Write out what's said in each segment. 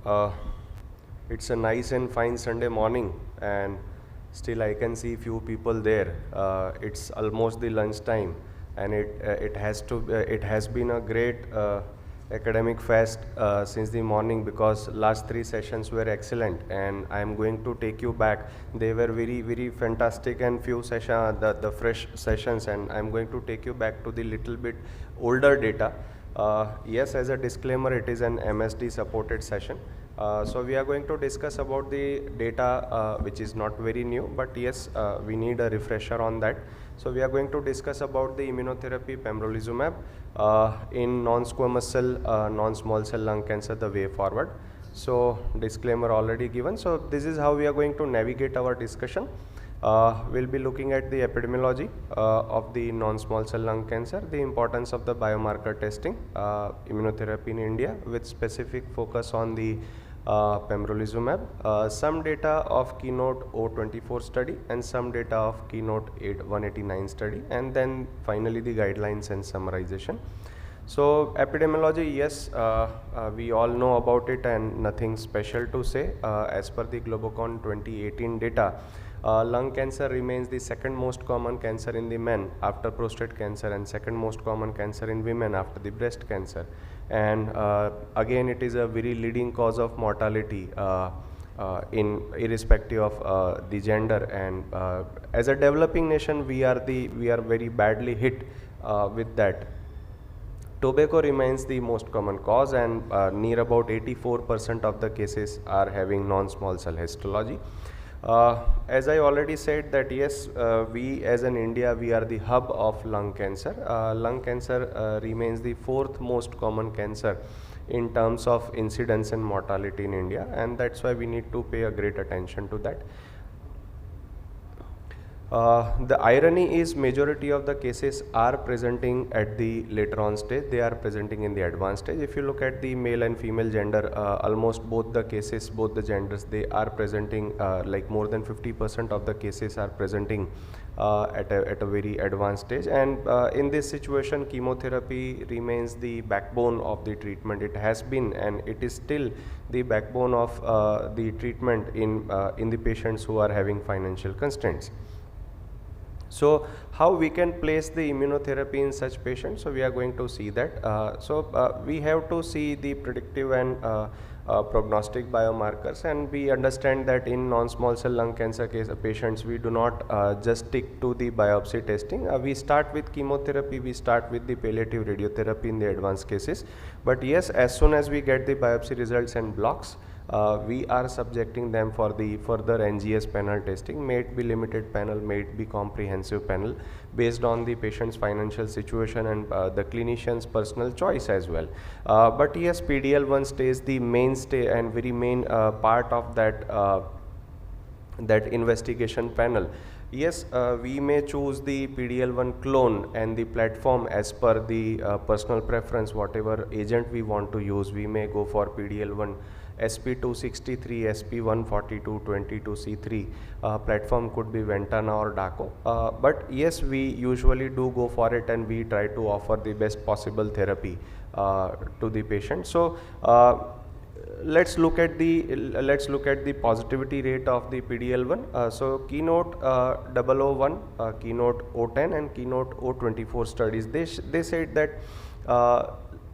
Uh, it's a nice and fine Sunday morning, and still I can see few people there. It's almost the lunch time, and it has been a great academic fest since the morning, because last three sessions were excellent, and I am going to take you back. They were very fantastic, and few the fresh sessions, and I am going to take you back to the little bit older data. Yes, as a disclaimer, it is an MSD supported session. So we are going to discuss about the data which is not very new, but yes, we need a refresher on that. So we are going to discuss about the immunotherapy pembrolizumab in non-squamous cell, non-small cell lung cancer, the way forward. So disclaimer already given. So this is how we are going to navigate our discussion. We'll be looking at the epidemiology of the non-small cell lung cancer, the importance of the biomarker testing, immunotherapy in India, with specific focus on the pembrolizumab, some data of Keynote 024 study, and some data of Keynote 189 study, and then finally the guidelines and summarization. So epidemiology, yes, we all know about it and nothing special to say. As per the Globocon 2018 data, lung cancer remains the second most common cancer in the men after prostate cancer, and second most common cancer in women after the breast cancer. And again, it is a very leading cause of mortality in irrespective of the gender. And as a developing nation, we are very badly hit with that. Tobacco remains the most common cause, and near about 84% of the cases are having non-small cell histology. As I already said that yes, we as in India, we are the hub of lung cancer. Lung cancer remains the fourth most common cancer in terms of incidence and mortality in India, and that's why we need to pay a great attention to that. The irony is majority of the cases are presenting at the later on stage. They are presenting in the advanced stage. If you look at the male and female gender, almost both the cases, both the genders, they are presenting like more than 50% of the cases are presenting at a very advanced stage. And in this situation, chemotherapy remains the backbone of the treatment. It has been and it is still the backbone of the treatment in the patients who are having financial constraints. So how we can place the immunotherapy in such patients? So we are going to see that. We have to see the predictive and prognostic biomarkers, and we understand that in non-small cell lung cancer case patients, we do not just stick to the biopsy testing. We start with chemotherapy, we start with the palliative radiotherapy in the advanced cases. But yes, as soon as we get the biopsy results and blocks, we are subjecting them for the further NGS panel testing. May it be limited panel, may it be comprehensive panel, based on the patient's financial situation and the clinician's personal choice as well. But yes, PD-L1 stays the mainstay and very main part of that investigation panel. Yes, we may choose the PD-L1 clone and the platform as per the personal preference. Whatever agent we want to use, we may go for PD-L1 SP263, SP142, 22C3, platform could be Ventana or DACO. But yes, we usually do go for it, and we try to offer the best possible therapy to the patient. So let's look at the positivity rate of the PD-L1. So Keynote 001, Keynote 010, and Keynote 024 studies, they said that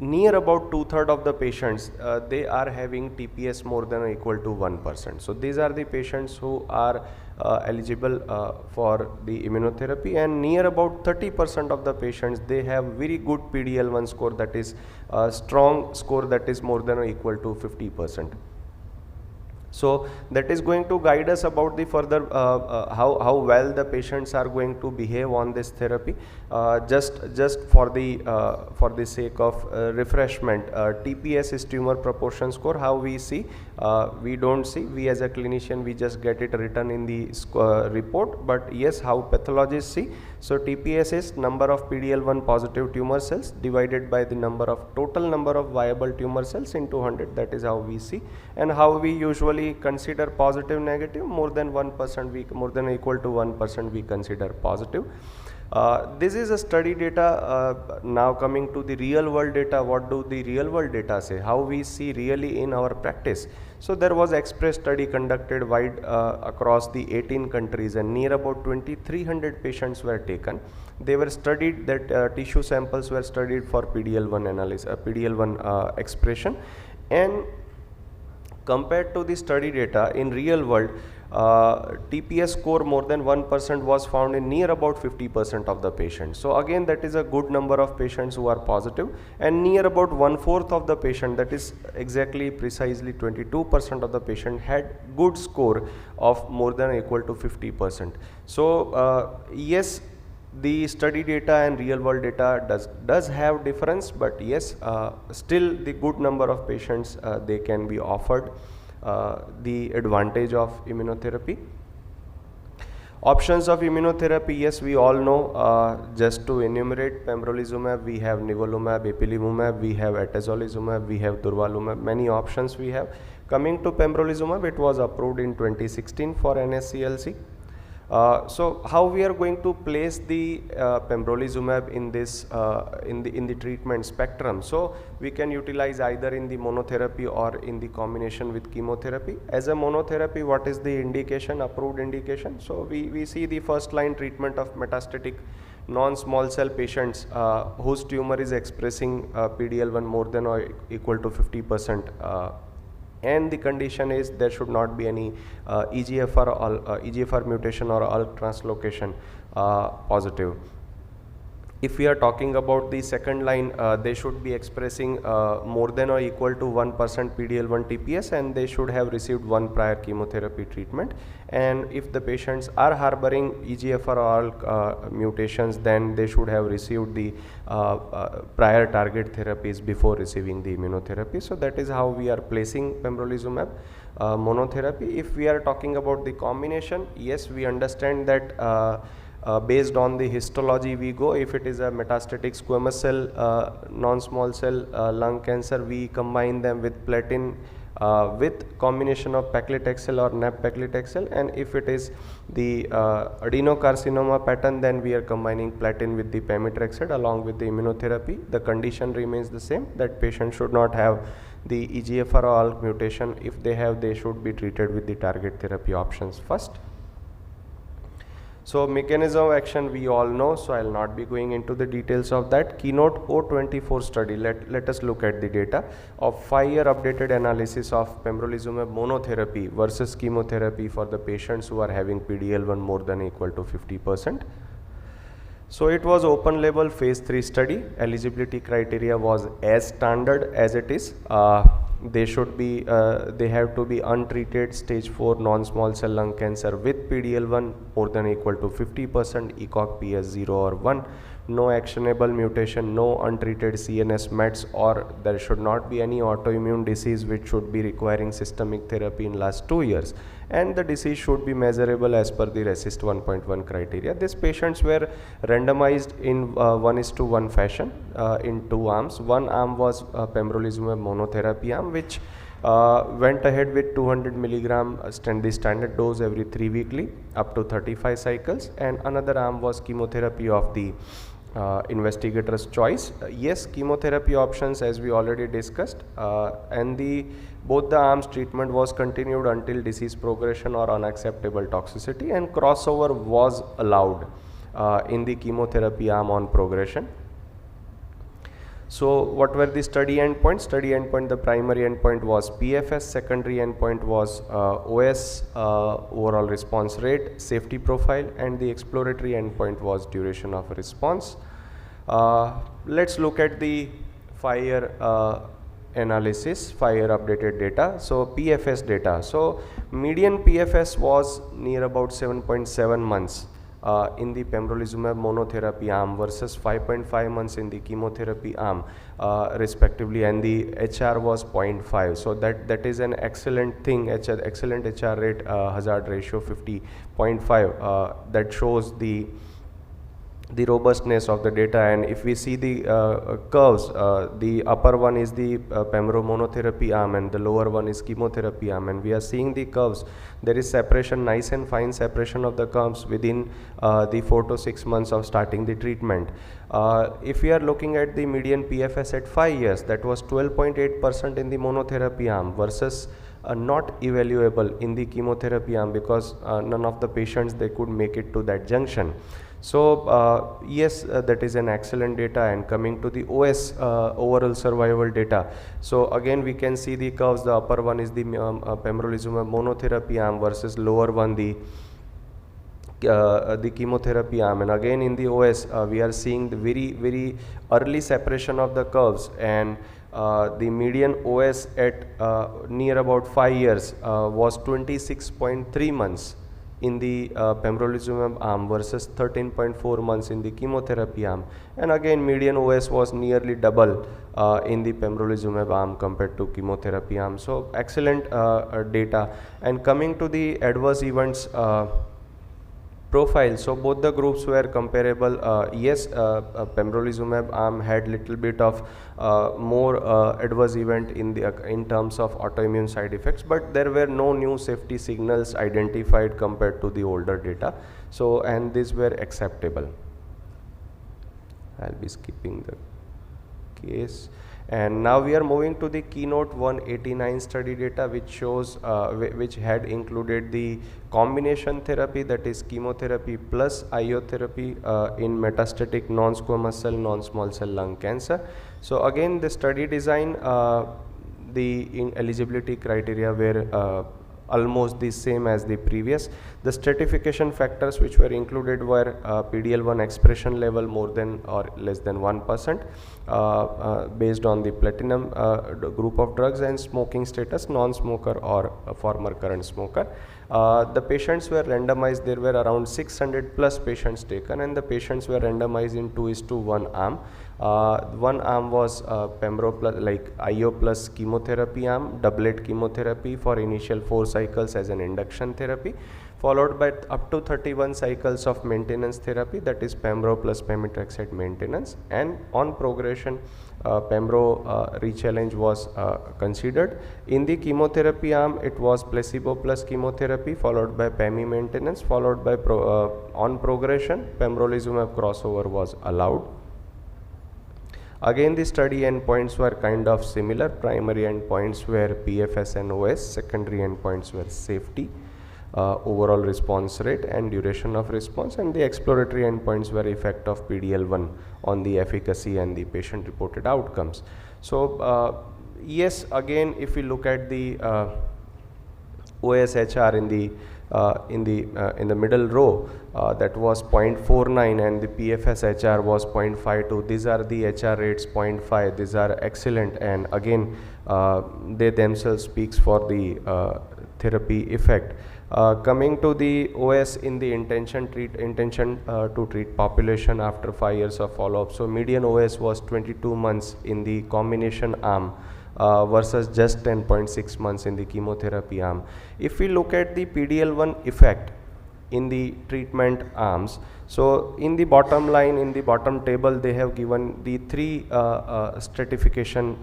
near about 2/3 of the patients, they are having TPS more than or equal to 1%. So these are the patients who are eligible for the immunotherapy, and near about 30% of the patients, they have very good PD-L1 score, that is a strong score that is more than or equal to 50%. So that is going to guide us about the further how well the patients are going to behave on this therapy. Just for the sake of refreshment, TPS is tumor proportion score. How we see? We don't see. We as a clinician, we just get it written in the report. But yes, how pathologists see? So TPS is number of PD-L1 positive tumor cells divided by the total number of viable tumor cells into 100. That is how we see. And how we usually consider positive, negative, more than 1%, more than or equal to 1% we consider positive. This is a study data. Now coming to the real world data, what do the real world data say? How we see really in our practice? So there was express study conducted wide across the 18 countries, and near about 2300 patients were taken. They were studied, that tissue samples were studied for PDL1 analysis, PDL1 expression, and compared to the study data in real world, TPS score more than 1% was found in near about 50% of the patients. So again, that is a good number of patients who are positive, and near about 1/4 of the patient, that is exactly precisely 22% of the patient, had good score of more than or equal to 50%. So yes, the study data and real world data does have difference, but yes, still the good number of patients, they can be offered the advantage of immunotherapy. Options of immunotherapy, yes, we all know. Just to enumerate, pembrolizumab, we have nivolumab, ipilimumab, we have atezolizumab, we have durvalumab, many options we have. Coming to pembrolizumab, it was approved in 2016 for mNSCLC. So how we are going to place the pembrolizumab in this in the treatment spectrum? So we can utilize either in the monotherapy or in the combination with chemotherapy. As a monotherapy, what is the indication, approved indication? So we see the first line treatment of metastatic non-small cell patients whose tumor is expressing PDL1 more than or equal to 50%. And the condition is there should not be any EGFR mutation or ALK translocation positive. If we are talking about the second line, they should be expressing more than or equal to 1% PDL1 TPS, and they should have received one prior chemotherapy treatment. And if the patients are harboring EGFR or ALK mutations, then they should have received the prior target therapies before receiving the immunotherapy. So that is how we are placing pembrolizumab monotherapy. If we are talking about the combination, yes, we understand that based on the histology we go. If it is a metastatic squamous cell non-small cell lung cancer, we combine them with platin with combination of paclitaxel or nab-paclitaxel, and if it is the adenocarcinoma pattern, then we are combining platin with the pemetrexed along with the immunotherapy. The condition remains the same, that patient should not have the EGFR or ALK mutation. If they have, they should be treated with the target therapy options first. So mechanism of action we all know, so I will not be going into the details of that. Keynote 024 study, let us look at the data of 5-year updated analysis of pembrolizumab monotherapy versus chemotherapy for the patients who are having PDL1 more than or equal to 50%. So it was open label phase 3 study. Eligibility criteria was as standard as it is. They should be they have to be untreated stage 4 non-small cell lung cancer with PDL1 more than or equal to 50%, ECOG PS 0 or 1, no actionable mutation, no untreated CNS mets, or there should not be any autoimmune disease which should be requiring systemic therapy in last 2 years, and the disease should be measurable as per the RECIST 1.1 criteria. These patients were randomized in 1:1 fashion in 2 arms. One arm was pembrolizumab monotherapy arm, which went ahead with 200 milligram the standard dose every 3 weekly up to 35 cycles, and another arm was chemotherapy of the investigator's choice. Yes, chemotherapy options as we already discussed, and both the arms treatment was continued until disease progression or unacceptable toxicity, and crossover was allowed in the chemotherapy arm on progression. So what were the study endpoints? Study endpoint, the primary endpoint was PFS, secondary endpoint was OS, overall response rate, safety profile, and the exploratory endpoint was duration of response. Let's look at the 5-year analysis, 5-year updated data. So PFS data. So median PFS was near about 7.7 months. In the pembrolizumab monotherapy arm versus 5.5 months in the chemotherapy arm respectively, and the HR was 0.5. So that is an excellent thing, excellent HR rate, hazard ratio 50.5, that shows the the robustness of the data. And if we see the curves, the upper one is the pembro monotherapy arm and the lower one is chemotherapy arm, and we are seeing the curves. There is separation, nice and fine separation of the curves within the 4 to 6 months of starting the treatment. If we are looking at the median PFS at 5 years, that was 12.8% in the monotherapy arm versus not evaluable in the chemotherapy arm, because none of the patients they could make it to that junction. So yes, that is an excellent data. And coming to the OS, overall survival data, so again we can see the curves. The upper one is the pembrolizumab monotherapy arm versus lower one the chemotherapy arm. And again in the OS we are seeing the very early separation of the curves, and the median OS at near about 5 years was 26.3 months in the pembrolizumab arm versus 13.4 months in the chemotherapy arm. And again median OS was nearly double in the pembrolizumab arm compared to chemotherapy arm. So excellent data. And coming to the adverse events profile, so both the groups were comparable. Yes, pembrolizumab arm had little bit of more adverse event in terms of autoimmune side effects, but there were no new safety signals identified compared to the older data. So, and these were acceptable. I'll be skipping the case. And now we are moving to the Keynote 189 study data, which shows which had included the combination therapy, that is chemotherapy plus IO therapy in metastatic non-squamous cell non-small cell lung cancer. So again the study design, the eligibility criteria were almost the same as the previous. The stratification factors which were included were PD-L1 expression level more than or less than 1% based on the platinum group of drugs, and smoking status, non-smoker or a former current smoker. The patients were randomized. There were around 600 plus patients taken, and the patients were randomized in 2:1 arm. One arm was pembro plus, like IO plus chemotherapy arm, doublet chemotherapy for initial 4 cycles as an induction therapy, followed by up to 31 cycles of maintenance therapy, that is pembro plus pemetrexed maintenance. And on progression, pembro rechallenge was considered. In the chemotherapy arm, it was placebo plus chemotherapy followed by pemi maintenance, followed by on progression pembrolizumab crossover was allowed. Again the study endpoints were kind of similar. Primary endpoints were PFS and OS, secondary endpoints were safety, overall response rate and duration of response, and the exploratory endpoints were effect of PD-L1 on the efficacy and the patient reported outcomes. So yes, again if we look at the OSHR in the middle row, that was 0.49, and the PFS HR was 0.52. These are the HR rates 0.5. These are excellent, and again they themselves speaks for the therapy effect. Coming to the OS in the intention to treat population after 5 years of follow-up. So median OS was 22 months in the combination arm versus just 10.6 months in the chemotherapy arm. If we look at the PD-L1 effect in the treatment arms, so in the bottom line, in the bottom table, they have given the 3 stratification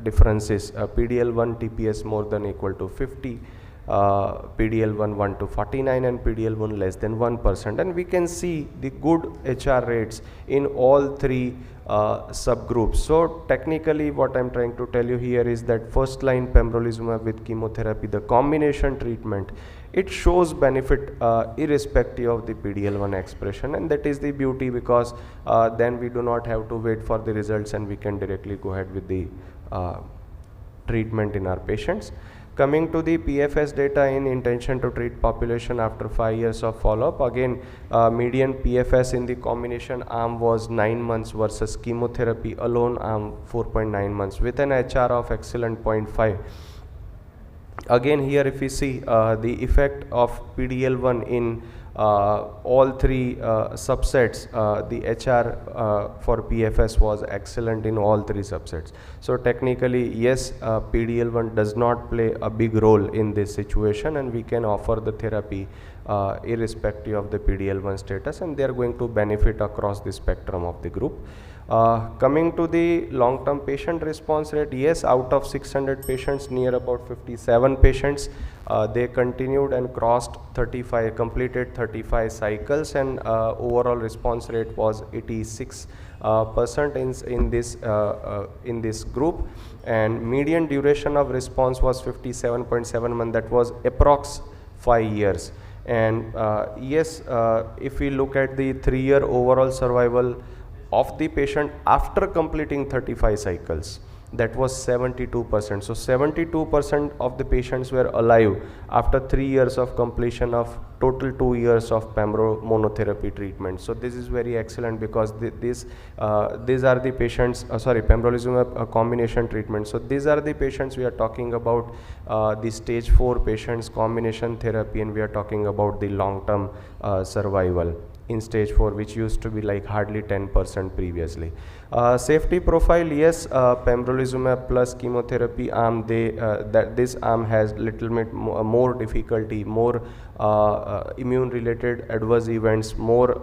differences: PD-L1 TPS more than equal to 50, PD-L1 1 to 49, and PD-L1 less than 1%. And we can see the good HR rates in all 3 subgroups. So technically what I am trying to tell you here is that first line pembrolizumab with chemotherapy, the combination treatment, it shows benefit irrespective of the PD-L1 expression, and that is the beauty, because then we do not have to wait for the results and we can directly go ahead with the treatment in our patients. Coming to the PFS data in intention to treat population after 5 years of follow-up, again median PFS in the combination arm was 9 months versus chemotherapy alone arm 4.9 months with an HR of excellent 0.5. Again here if we see the effect of PD-L1 in all three subsets, the HR for PFS was excellent in all three subsets. So technically, yes, PD-L1 does not play a big role in this situation, and we can offer the therapy irrespective of the PD-L1 status, and they are going to benefit across the spectrum of the group. Coming to the long-term patient response rate, yes, out of 600 patients, near about 57 patients, they continued and crossed 35, completed 35 cycles, and overall response rate was 86% in this group, and median duration of response was 57.7 months. That was approx 5 years. And yes, if we look at the 3-year overall survival of the patient after completing 35 cycles, that was 72%. So 72% of the patients were alive after 3 years of completion of total 2 years of pembro monotherapy treatment. So this is very excellent, because these are the patients, pembrolizumab combination treatment. So these are the patients we are talking about, the stage 4 patients combination therapy, and we are talking about the long-term survival in stage 4, which used to be like hardly 10% previously. Safety profile, yes, pembrolizumab plus chemotherapy arm, this arm has little bit more difficulty, more immune related adverse events, more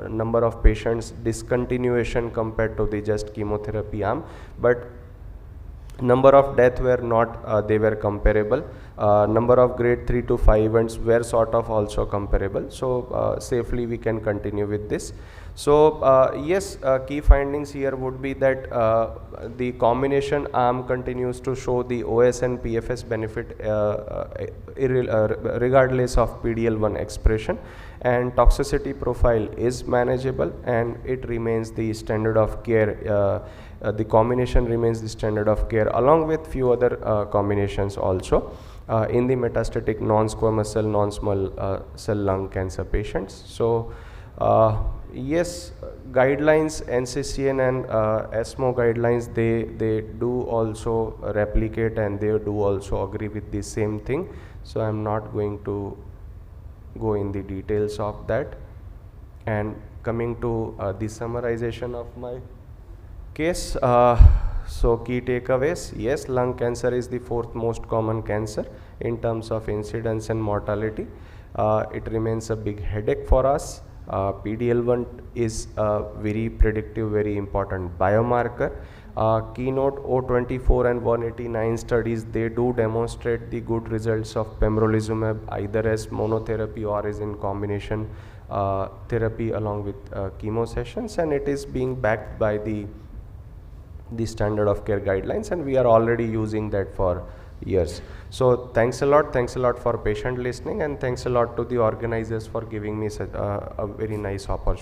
number of patients discontinuation compared to the just chemotherapy arm, but number of death were not, they were comparable. Number of grade 3 to 5 events were sort of also comparable. So safely we can continue with this. So yes, key findings here would be that the combination arm continues to show the OS and PFS benefit regardless of PD-L1 expression, and toxicity profile is manageable, and it remains the standard of care. The combination remains the standard of care, along with few other combinations also in the metastatic non-squamous cell, non-small cell lung cancer patients. So yes, guidelines, NCCN and ESMO guidelines, they do also replicate, and they do also agree with the same thing. So I'm not going to go in the details of that. And coming to the summarization of my case, so key takeaways, yes, lung cancer is the 4th most common cancer in terms of incidence and mortality. It remains a big headache for us. PD-L1 is a very predictive, very important biomarker. Keynote 024 and 189 studies, they do demonstrate the good results of pembrolizumab either as monotherapy or as in combination therapy along with chemo sessions, and it is being backed by the standard of care guidelines, and we are already using that for years. So thanks a lot for patient listening, and thanks a lot to the organizers for giving me such a very nice opportunity.